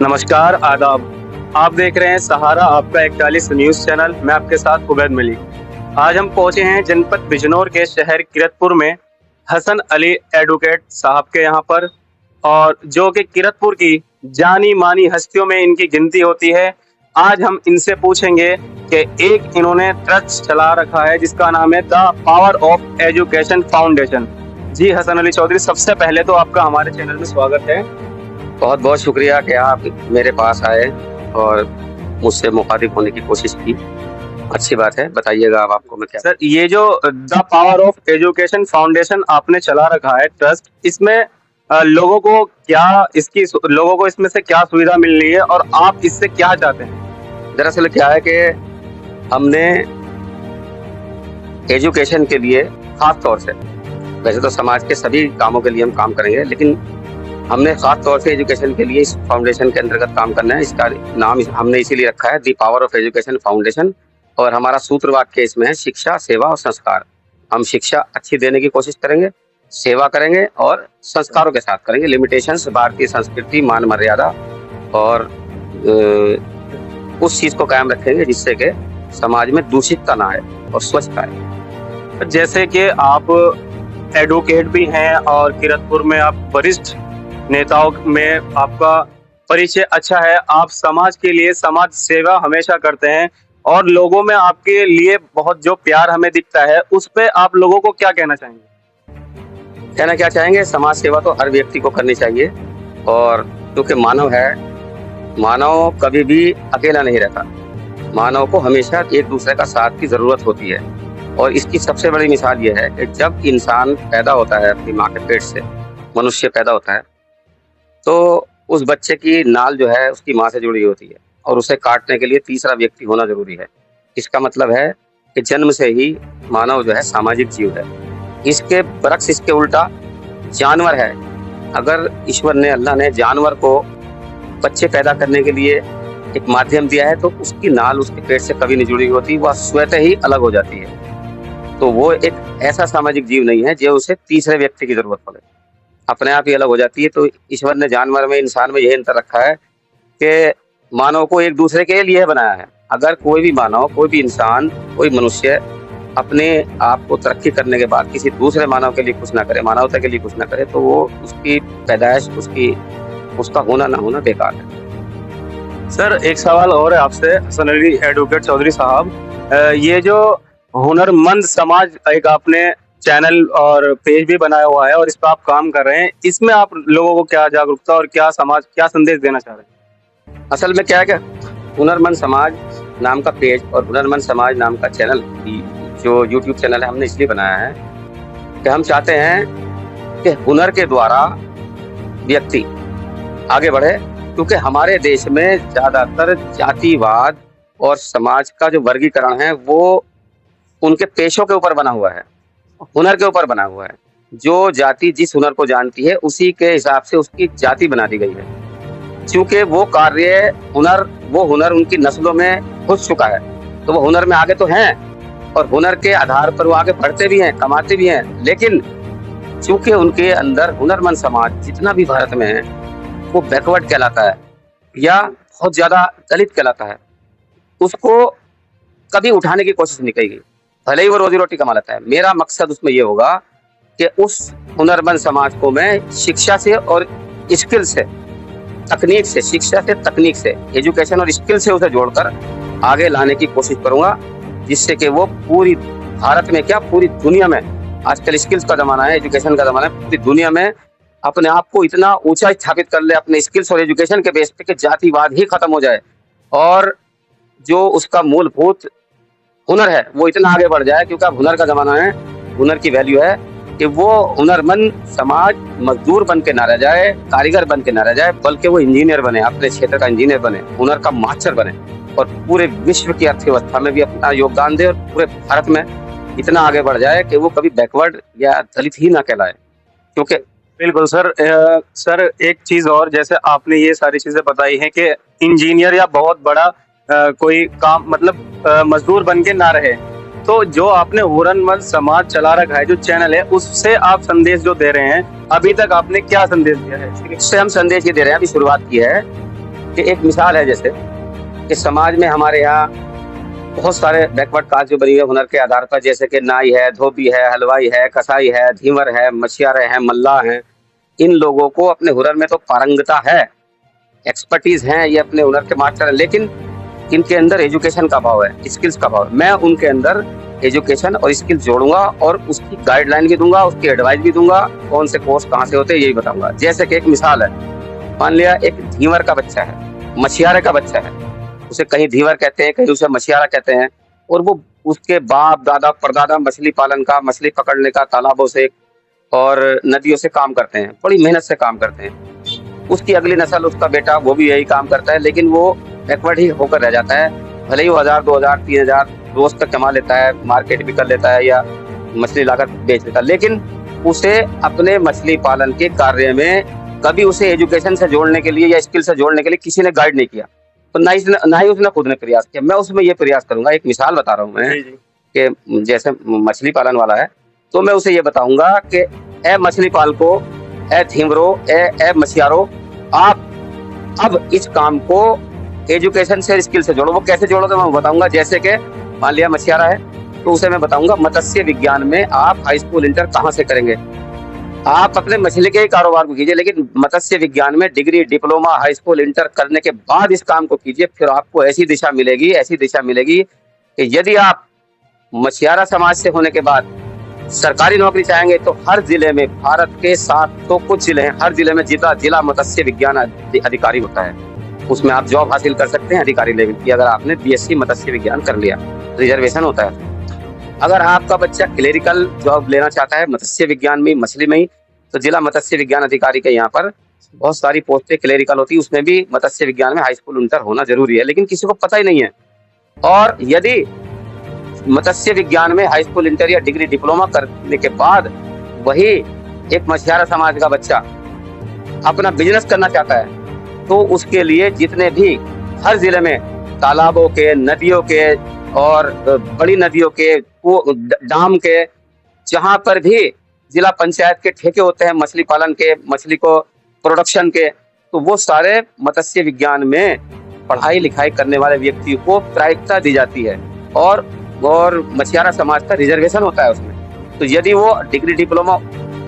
नमस्कार, आदाब। आप देख रहे हैं सहारा आपका 41 न्यूज़ चैनल। मैं आपके साथ उबैद मलिक। आज हम पहुंचे हैं जनपद बिजनौर के शहर किरतपुर में हसन अली एडवोकेट साहब के यहाँ पर, और जो कि किरतपुर की जानी मानी हस्तियों में इनकी गिनती होती है। आज हम इनसे पूछेंगे कि एक इन्होंने ट्रस्ट चला रखा है जिसका नाम है the power of education foundation. Ji Hasan Ali Chaudhary, सबसे पहले तो आपका हमारे चैनल में स्वागत है। बहुत बहुत शुक्रिया कि आप मेरे पास आए और मुझसे मुखातिब होने की कोशिश की। अच्छी बात है, बताइएगा अब आपको मैं क्या। सर, ये जो the power of education foundation आपने चला रखा है ट्रस्ट, इसमें लोगों को इसमें से क्या सुविधा मिल रही है और आप इससे क्या चाहते हैं? दरअसल क्या है कि हमने एजुकेशन के लिए खास तौर से, वैसे तो समाज के सभी कामों के लिए हम काम करेंगे, लेकिन हमने खास तौर से एजुकेशन के लिए इस फाउंडेशन के अंतर्गत काम करना है। इसका नाम हमने इसीलिए रखा है the power of education foundation, और हमारा सूत्र वाक्य इसमें है शिक्षा, सेवा और संस्कार। हम शिक्षा अच्छी देने की कोशिश करेंगे, सेवा करेंगे और संस्कारों के साथ करेंगे। लिमिटेशंस, भारतीय संस्कृति, मान मर्यादा और उस चीज को कायम रखेंगे जिससे कि समाज में दूषितता ना आए और स्वच्छता आए। जैसे कि आप एडवोकेट भी हैं और किरतपुर में आप वरिष्ठ नेताओं में आपका परिचय अच्छा है। आप समाज के लिए समाज सेवा हमेशा करते हैं और लोगों में आपके लिए बहुत जो प्यार हमें दिखता है, उस पे आप लोगों को क्या कहना चाहेंगे? कहना क्या चाहेंगे, समाज सेवा तो हर व्यक्ति को करनी चाहिए, और क्योंकि मानव है, मानव कभी भी अकेला नहीं रहता। मानव को हमेशा एक दूसरे का साथ की जरूरत होती है। और इसकी सबसे बड़ी मिसाल यह है कि जब इंसान पैदा होता है, अपनी माँ के पेट से मनुष्य पैदा होता है, तो उस बच्चे की नाल जो है उसकी माँ से जुड़ी होती है, और उसे काटने के लिए तीसरा व्यक्ति होना जरूरी है। इसका मतलब है कि जन्म से ही मानव जो है सामाजिक जीव है। इसके बरक्स, इसके उल्टा जानवर है। अगर ईश्वर ने, अल्लाह ने जानवर को बच्चे पैदा करने के लिए एक माध्यम दिया है, तो उसकी नाल उसके पेट से कभी नहीं जुड़ी होती, वह स्वतः ही अलग हो जाती है। तो वो एक ऐसा सामाजिक जीव नहीं है जो उसे तीसरे व्यक्ति की जरूरत पड़े, अपने आप ही अलग हो जाती है। तो ईश्वर ने जानवर में, इंसान में यही अंतर रखा है कि मानव को एक दूसरे के लिए बनाया है। अगर कोई भी मानव, कोई भी इंसान, कोई मनुष्य अपने आप को तरक्की करने के बाद किसी दूसरे मानव के लिए कुछ ना करे, मानवता के लिए कुछ ना करे, तो वो उसकी पैदाइश, उसका होना ना होना बेकार है। सर, एक सवाल और है आपसे हसन अली एडवोकेट चौधरी साहब। ये जो हुनरमंद समाज, एक आपने चैनल और पेज भी बनाया हुआ है और इस पर आप काम कर रहे हैं, इसमें आप लोगों को क्या जागरूकता और क्या संदेश देना चाह रहे हैं? असल में क्या है कि हुनरमंद समाज नाम का पेज और हुनरमंद समाज नाम का चैनल, जो यूट्यूब चैनल है, हमने इसलिए बनाया है कि हम चाहते हैं कि हुनर के द्वारा व्यक्ति आगे बढ़े, क्योंकि हमारे देश में ज्यादातर जातिवाद और समाज का जो वर्गीकरण है वो उनके पेशों के ऊपर बना हुआ है, हुनर के ऊपर बना हुआ है। जो जाति जिस हुनर को जानती है उसी के हिसाब से उसकी जाति बना दी गई है, क्योंकि वो कार्य, वो हुनर उनकी नस्लों में घुस चुका है, तो वो हुनर में आगे तो हैं और हुनर के आधार पर वो आगे बढ़ते भी हैं, कमाते भी हैं। लेकिन चूंकि उनके अंदर हुनरमंद समाज जितना भी भारत में है वो बैकवर्ड कहलाता है या बहुत ज्यादा दलित कहलाता है, उसको कभी उठाने की कोशिश नहीं की गई, भले ही वो रोजी रोटी कमा लेता है। मेरा मकसद उसमें ये होगा कि उस हुनरमंद समाज को मैं शिक्षा से और स्किल से, तकनीक से, शिक्षा से तकनीक से, एजुकेशन और स्किल से उसे जोड़कर आगे लाने की कोशिश करूंगा, जिससे कि वो पूरी भारत में, क्या पूरी दुनिया में, आजकल स्किल्स का जमाना है, एजुकेशन का जमाना है, पूरी दुनिया में अपने आप को इतना ऊंचा स्थापित कर ले अपने स्किल्स और एजुकेशन के बेस पे कि जातिवाद ही खत्म हो जाए और जो उसका मूलभूत हुनर है वो इतना आगे बढ़ जाए। क्योंकि अब हुनर का जमाना है, हुनर की वैल्यू है कि वो हुनरमंद समाज मजदूर बन के ना रह जाए, कारीगर बन के ना रह जाए, बल्कि वो इंजीनियर बने, अपने क्षेत्र का इंजीनियर बने, हुनर का मास्टर बने और पूरे विश्व की अर्थव्यवस्था में भी अपना योगदान दे और पूरे भारत में इतना आगे बढ़ जाए कि वो कभी बैकवर्ड या दलित ही ना कहलाए। क्योंकि बिल्कुल सर। सर, एक चीज और, जैसे आपने ये सारी चीजें बताई हैं कि इंजीनियर या बहुत बड़ा कोई काम, मतलब मजदूर बन के ना रहे, तो जो आपने हुनरमंद समाज चला रखा है, जो चैनल है, उससे आप संदेश जो दे रहे हैं, अभी तक आपने क्या संदेश दिया है? इससे हम संदेश ये दे रहे हैं, अभी शुरुआत की है कि एक मिसाल है जैसे कि समाज में हमारे यहाँ बहुत सारे बैकवर्ड कास्ट जो बनी है हुनर के आधार पर, जैसे कि नाई है, धोबी है, हलवाई है, कसाई है, धीवर है, मछियारे हैं, मल्लाह हैं। इन लोगों को अपने हुनर में तो पारंगता है, एक्सपर्टीज हैं, ये अपने हुनर के मास्टर हैं, लेकिन इनके अंदर एजुकेशन का अभाव है, स्किल्स का अभाव है। मैं उनके अंदर एजुकेशन और स्किल्स जोड़ूंगा और उसकी गाइडलाइन भी दूंगा, उसकी एडवाइस भी दूंगा, कौन से कोर्स कहाँ से होते हैं यही बताऊंगा। जैसे कि एक मिसाल है, मान लिया एक धीवर का बच्चा है, मछियारे का बच्चा है, उसे कहीं धीवर कहते हैं, कहीं उसे मछियारा कहते हैं, और वो उसके बाप दादा परदादा मछली पालन का, मछली पकड़ने का, तालाबों से और नदियों से काम करते हैं, बड़ी मेहनत से काम करते हैं। उसकी अगली नस्ल, उसका बेटा, वो भी यही काम करता है, लेकिन वो बैकवर्ड ही होकर रह जाता है। भले ही वो 1000, 2000, 3000 रोज तक कमा लेता है, मार्केट भी कर लेता है या मछली लाकर बेच लेता है, लेकिन उसे अपने मछली पालन के कार्य में कभी उसे एजुकेशन से जोड़ने के लिए या स्किल से जोड़ने के लिए किसी ने गाइड नहीं किया, तो ना ही उसने खुद ने प्रयास किया। मैं उसमें ये प्रयास करूंगा, एक मिसाल बता रहा हूँ मैं कि जैसे मछली पालन वाला है, तो मैं उसे ये बताऊंगा कि ए मछली पालको, ए धीवरो, ए मछियारो, आप अब इस काम को एजुकेशन से स्किल से जोड़ो। वो कैसे जोड़ोगे मैं बताऊंगा। जैसे कि मान लिया मछियारा है, तो उसे मैं बताऊंगा मत्स्य विज्ञान में आप हाई स्कूल इंटर कहाँ से करेंगे। आप अपने मछली के ही कारोबार को कीजिए, लेकिन मत्स्य विज्ञान में degree, diploma, high school inter करने के बाद इस काम को कीजिए। फिर आपको ऐसी दिशा मिलेगी कि यदि आप मछियारा समाज से होने के बाद सरकारी नौकरी चाहेंगे तो हर जिले में, भारत के 7 तो कुछ जिले हैं, हर जिले में जिला मत्स्य विज्ञान अधिकारी होता है, उसमें आप जॉब हासिल कर सकते हैं अधिकारी लेवल की, अगर आपने बीएससी मत्स्य विज्ञान कर लिया। रिजर्वेशन होता है। अगर आपका बच्चा क्लेरिकल जॉब लेना चाहता है मत्स्य विज्ञान में, मछली में ही, तो जिला मत्स्य विज्ञान अधिकारी के यहाँ पर बहुत सारी पोस्टें क्लेरिकल होती है, उसमें भी मत्स्य विज्ञान में हाई स्कूल इंटर होना जरूरी है, लेकिन किसी को पता ही नहीं है। और यदि मत्स्य विज्ञान में हाई स्कूल इंटर या डिग्री, डिप्लोमा करने के बाद वही एक मछियारा समाज का बच्चा अपना बिजनेस करना चाहता है, तो उसके लिए जितने भी हर जिले में तालाबों के, नदियों के और बड़ी नदियों के, डाम के, जहां पर भी जिला पंचायत के ठेके होते हैं मछली पालन के, मछली को प्रोडक्शन के, तो वो सारे मत्स्य विज्ञान में पढ़ाई लिखाई करने वाले व्यक्ति को प्राथमिकता दी जाती है और मछियारा समाज का रिजर्वेशन होता है उसमें। तो यदि वो डिग्री, डिप्लोमा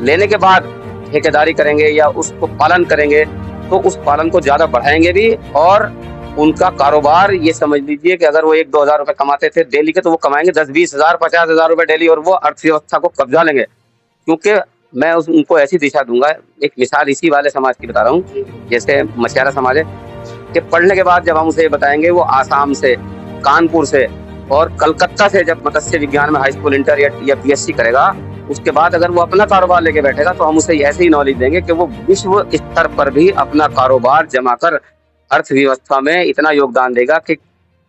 लेने के बाद ठेकेदारी करेंगे या उसको पालन करेंगे, तो उस पालन को ज्यादा बढ़ाएंगे भी, और उनका कारोबार ये समझ लीजिए कि अगर वो 1-2 हजार रुपए कमाते थे डेली के, तो वो कमाएंगे 10-20 हजार, 50 हजार रुपए डेली, और वो अर्थव्यवस्था को कब्जा लेंगे, क्योंकि मैं उनको ऐसी दिशा दूंगा। एक मिसाल इसी वाले समाज की बता रहा हूँ, जैसे मछियारा समाज है कि पढ़ने के बाद जब हम उसे बताएंगे, वो आसाम से, कानपुर से और कलकत्ता से जब मत्स्य विज्ञान में हाई स्कूल इंटर या बीएससी करेगा, उसके बाद अगर वो अपना कारोबार लेके बैठेगा, तो हम उसे ऐसे ही नॉलेज देंगे कि वो विश्व स्तर पर भी अपना कारोबार जमाकर अर्थव्यवस्था में इतना योगदान देगा कि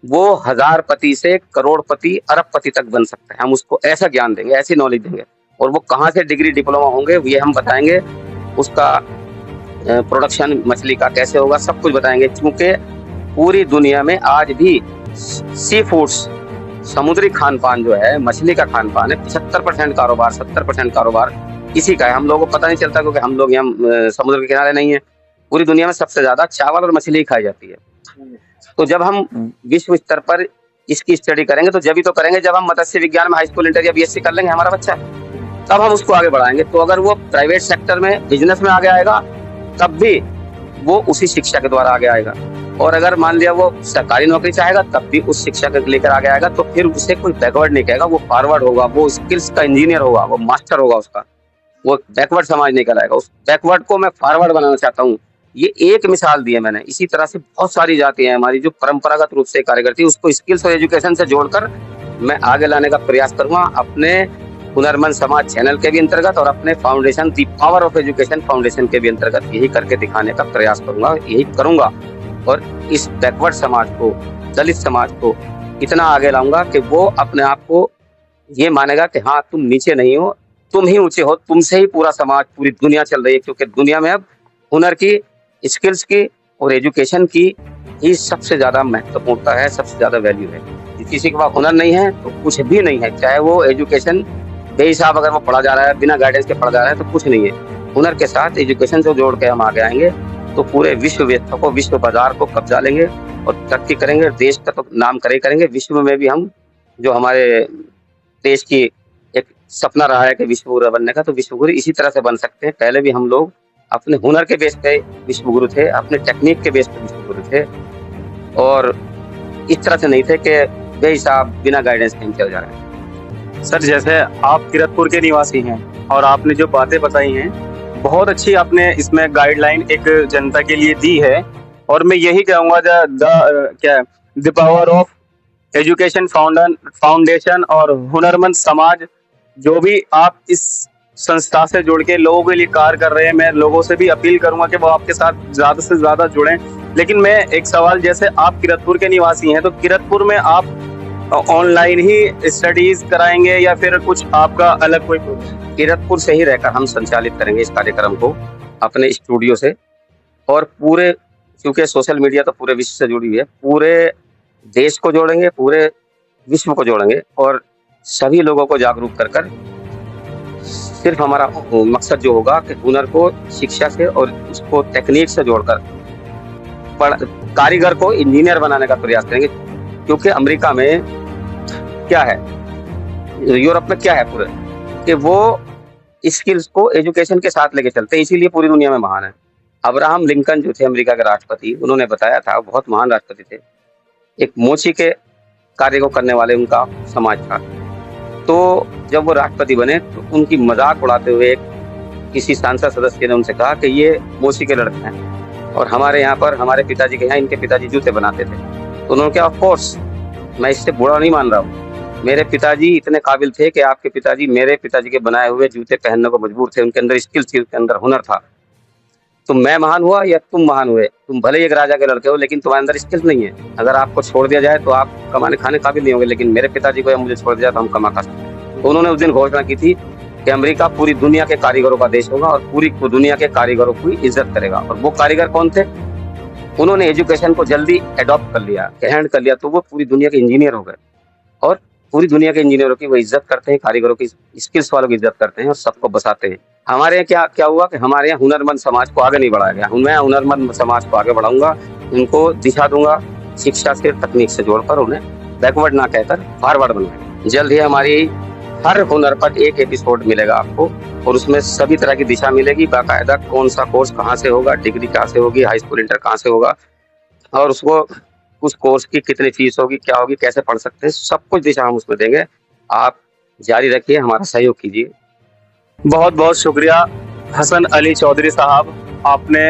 वो 1000पति से करोड़पति, अरबपति तक बन सकता है। हम उसको ऐसा ज्ञान देंगे, ऐसी नॉलेज देंगे, और वो कहाँ से डिग्री, डिप्लोमा होंगे ये हम बताएंगे, उसका प्रोडक्शन मछली का कैसे होगा सब कुछ बताएंगे। क्योंकि पूरी दुनिया में आज भी सी फूड्स, समुद्री खान पान जो है, मछली का खान पान है, 75% कारोबार, 70% कारोबार इसी का है। हम लोगों को पता नहीं चलता क्योंकि हम लोग यहाँ समुद्र के किनारे नहीं है। पूरी दुनिया में सबसे ज्यादा चावल और मछली खाई जाती है। तो जब हम विश्व स्तर पर इसकी स्टडी करेंगे, तो जब करेंगे जब हम मत्स्य विज्ञान में हाई स्कूल इंटर या बीएससी कर लेंगे हमारा बच्चा, तब हम उसको आगे बढ़ाएंगे। तो अगर वो प्राइवेट सेक्टर में, बिजनेस में आगे आएगा, तब भी वो उसी शिक्षा के द्वारा आगे आएगा। और अगर मान लिया वो सरकारी नौकरी चाहेगा, तब भी उस शिक्षा को लेकर आगे आएगा। तो फिर उसे कोई बैकवर्ड नहीं कहेगा, वो फॉरवर्ड होगा, वो स्किल्स का इंजीनियर होगा, वो मास्टर होगा उसका, वो बैकवर्ड समाज नहीं कहलाएगा। उस बैकवर्ड को मैं फॉरवर्ड बनाना चाहता हूँ। ये एक मिसाल दी है मैंने। इसी तरह से बहुत सारी जातियां हैं हमारी जो परंपरागत रूप से कार्य करती है, उसको स्किल्स और एजुकेशन से जोड़कर मैं आगे लाने का प्रयास करूंगा अपने हुनरमंद समाज चैनल के भी अंतर्गत और अपने foundation the power of education foundation के भी अंतर्गत यही करके दिखाने का प्रयास करूंगा, यही करूंगा। और इस बैकवर्ड समाज को, दलित समाज को इतना आगे लाऊंगा कि वो अपने आप को ये मानेगा कि हाँ, तुम नीचे नहीं हो, तुम ही ऊंचे हो, तुमसे ही पूरा समाज, पूरी दुनिया चल रही है। क्योंकि दुनिया में अब हुनर की, स्किल्स की और एजुकेशन की ही सबसे ज्यादा महत्वपूर्णता है, सबसे ज्यादा वैल्यू है। किसी के पास हुनर नहीं है तो कुछ भी नहीं है, चाहे वो एजुकेशन बेहिसाब अगर वो पढ़ा जा रहा है, बिना गाइडेंस के पढ़ा जा रहा है, तो कुछ नहीं है। हुनर के साथ एजुकेशन से जोड़ के हम आगे आएंगे तो पूरे विश्व व्यवस्था को, विश्व बाजार को कब्जा लेंगे और तरक्की करेंगे। देश का तो नाम करेंगे, विश्व में भी हम, जो हमारे देश की एक सपना रहा है कि विश्व गुरु बनने का, तो विश्व गुरु इसी तरह से बन सकते हैं। पहले भी हम लोग अपने हुनर के बेस पे विश्व गुरु थे, अपने टेक्निक के बेस पे विश्व गुरु थे, और इस तरह से नहीं थे कि बेहिसाब बिना गाइडेंस के हम चल जा रहे हैं। सर, जैसे आप किरतपुर के निवासी हैं और आपने जो बातें बताई हैं, बहुत अच्छी आपने इसमें गाइडलाइन एक जनता के लिए दी है। और मैं यही कहूँगा, the power of education foundation और हुनरमंद समाज, जो भी आप इस संस्था से जुड़ के लोगों के लिए कार्य कर रहे हैं, मैं लोगों से भी अपील करूंगा कि वो आपके साथ ज्यादा से ज्यादा जुड़ें। लेकिन मैं एक सवाल, जैसे आप किरतपुर के निवासी हैं, तो किरतपुर में आप ऑनलाइन ही स्टडीज कराएंगे या फिर कुछ आपका अलग कोई प्रोग्राम? किरतपुर से ही रहकर हम संचालित करेंगे इस कार्यक्रम को अपने स्टूडियो से, और पूरे, क्योंकि सोशल मीडिया तो पूरे विश्व से जुड़ी हुई है, पूरे देश को जोड़ेंगे, पूरे विश्व को जोड़ेंगे, और सभी लोगों को जागरूक कर कर सिर्फ हमारा मकसद जो होगा कि हुनर को शिक्षा से और उसको टेक्निक से जोड़कर कारीगर को इंजीनियर बनाने का प्रयास करेंगे। क्योंकि अमेरिका में क्या है, यूरोप में क्या है पूरे, कि वो स्किल्स को एजुकेशन के साथ लेके चलते हैं, इसीलिए पूरी दुनिया में महान है। अब्राहम लिंकन जो थे अमेरिका के राष्ट्रपति, उन्होंने बताया था, बहुत महान राष्ट्रपति थे, एक मोची के कार्य को करने वाले उनका समाज था। तो जब वो राष्ट्रपति बने तो उनकी मजाक उड़ाते हुए किसी सांसद सदस्य ने उनसे कहा कि ये मोची के लड़के हैं और हमारे यहाँ पर, हमारे पिताजी के यहाँ, इनके पिताजी जूते बनाते थे। तो उन्होंने कहा, ऑफ कोर्स, मैं इससे बुरा नहीं मान रहा हूँ, मेरे पिताजी इतने काबिल थे कि आपके पिताजी मेरे पिताजी के बनाए हुए जूते पहनने को मजबूर थे, उनके अंदर स्किल थी, उनके अंदर हुनर था। तो मैं महान हुआ या तुम महान हुए? तुम भले एक राजा के लड़के हो, लेकिन तुम्हारे अंदर स्किल्स नहीं है। अगर आपको छोड़ दिया जाए तो आप कमाने खाने काबिल नहीं होंगे, लेकिन मेरे पिताजी को या मुझे छोड़ दिया तो हम कमा खा सकते हैं। तो उन्होंने उस दिन घोषणा की थी कि अमेरिका पूरी दुनिया के कारीगरों का देश होगा और पूरी दुनिया के कारीगरों की इज्जत करेगा। और वो कारीगर कौन थे? उन्होंने एजुकेशन को जल्दी एडॉप्ट कर लिया, हैंड कर लिया, तो वो पूरी दुनिया के इंजीनियर हो गए, और पूरी दुनिया के इंजीनियरों की वो इज्जत करते हैं, कारीगरों की, स्किल्स वालों की इज्जत करते हैं और सबको बसाते हैं। हमारे यहाँ क्या हुआ कि हमारे यहाँ हुनरमंद समाज को आगे नहीं बढ़ाया गया। मैं हुनरमंद समाज को आगे बढ़ाऊंगा, उनको दिशा दूंगा, शिक्षा से, तकनीक से जोड़कर उन्हें बैकवर्ड ना कहकर फॉरवर्ड बनाएंगे। जल्द ही हमारी हर हुनर पर एक एपिसोड मिलेगा आपको, और उसमें सभी तरह की दिशा मिलेगी, बाकायदा कौन सा कोर्स कहाँ से होगा, डिग्री कहाँ से होगी, हाई स्कूल इंटर कहाँ से होगा, और उसको उस कोर्स की कितनी फीस होगी, क्या होगी, कैसे पढ़ सकते हैं, सब कुछ दिशा हम उसमें देंगे। आप जारी रखिए, हमारा सहयोग कीजिए। बहुत बहुत शुक्रिया हसन अली चौधरी साहब, आपने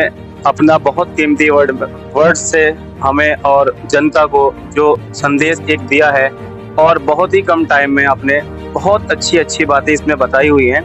अपना बहुत कीमती वर्ड से हमें और जनता को जो संदेश एक दिया है, और बहुत ही कम टाइम में आपने बहुत अच्छी बातें इसमें बताई हुई हैं।